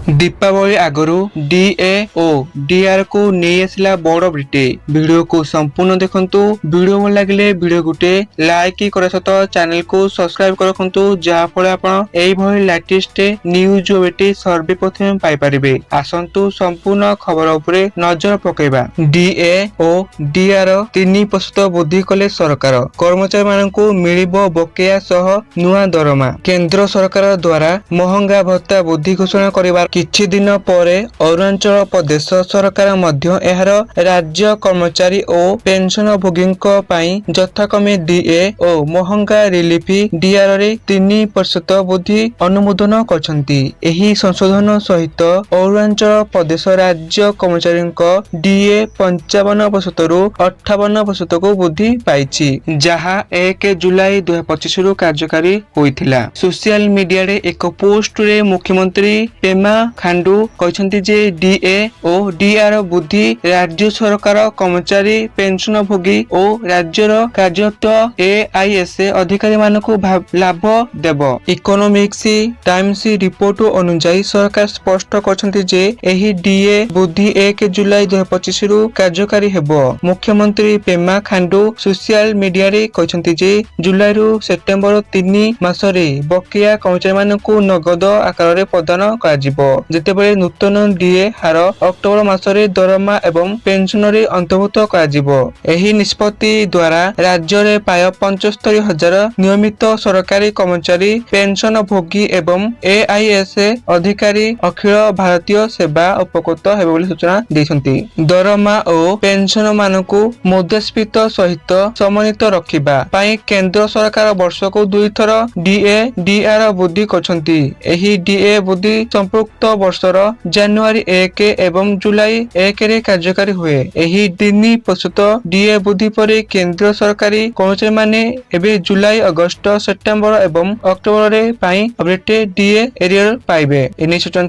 Deepawali आगरू DA ओ D R को नहीं आसला बड़ ब्रिटे वीडियो को संपूर्ण देखंतु। वीडियो भल लगे वीडियो गुटे लाइक कर सहित चैनल को सब्सक्राइब करखंतु जहा फल आपण एई भली लेटेस्ट न्यूज बेटी सर्वप्रथम पाई परिबे। आसंतु संपूर्ण खबर उपरे नजर पकेबा। डीए ओ डीआर 3% वृद्धि कले सरकार कर्मचारी मानकु मिलिबो बकेया सह नुआ दरमा। केंद्र सरकार द्वारा महंगा भत्ता वृद्धि घोषणा करिबार किछि दिन परे अरुणाचल प्रदेश सरकार मध्य एहार राज्य कर्मचारी और पेंशन भोगींको पई यथाक्रमे डीए और महंगा रिलीफ डीआर रे 3% वृद्धि अनुमोदन करछंती। एही संशोधन सहित अरुणाचल प्रदेश राज्य कर्मचारींको डीए 55% रु 58% को वृद्धि पाइछि, जहा 1 जुलाई 2025 रु कार्यकारी होइथिला। सोशल मीडिया रे एक पोस्ट रे मुख्यमंत्री पेमा खांडू कहते जे डीए और डीआर वृद्धि राज्य सरकार कर्मचारी पेंशन भोगी और राज्यर कार्यरत एआईएस अधिकारी मानकु लाभ देव। इकोनॉमिक्स टाइम्स रिपोर्ट अनुसार सरकार स्पष्ट करछंती जे एही डीए वृद्धि 1 जुलाई 2025 रु कार्यकारी हेबो। मुख्यमंत्री पेमा खांडू सोशल मीडिया रे कहछंती जे जुलाई रु सेप्टेम्बर 3 मासरे बकिया कर्मचारी मानकु नगद आकार रे प्रदान कराजिबो, जेतेबेले नूतन डीए हार अक्टोबर मासरे दरमा एवं पेंशन रे अंतर्भुक्त कराजिबो। एही निष्पत्ति द्वारा राज्य रे प्राय 75,000 नियमित सरकारी कर्मचारी पेंशन भोगी एवं एआईएस अधिकारी अखिल भारतीय सेवा उपकृत हेबे बोली सूचना दैछंती। दरमा और पेंशन मानकु मुद्रास्फीति सहित समन्वित रखिबा पई केंद्र सरकार वर्षको 2 थर डीए डीआर वृद्धि करछंती। एही डीए वृद्धि संपुक्त वर्षर जनवरी 1 एवं जुलाई 1 रे कार्यकारी हुए। एही 3% डीए वृद्धि पर केंद्र सरकारी कर्मचारी माने एबे जुलाई अगस्त सेप्टेम्बर एवं अक्टोबर रे पाई अपडेट डीए एरियर पाइबे। एनी सूचना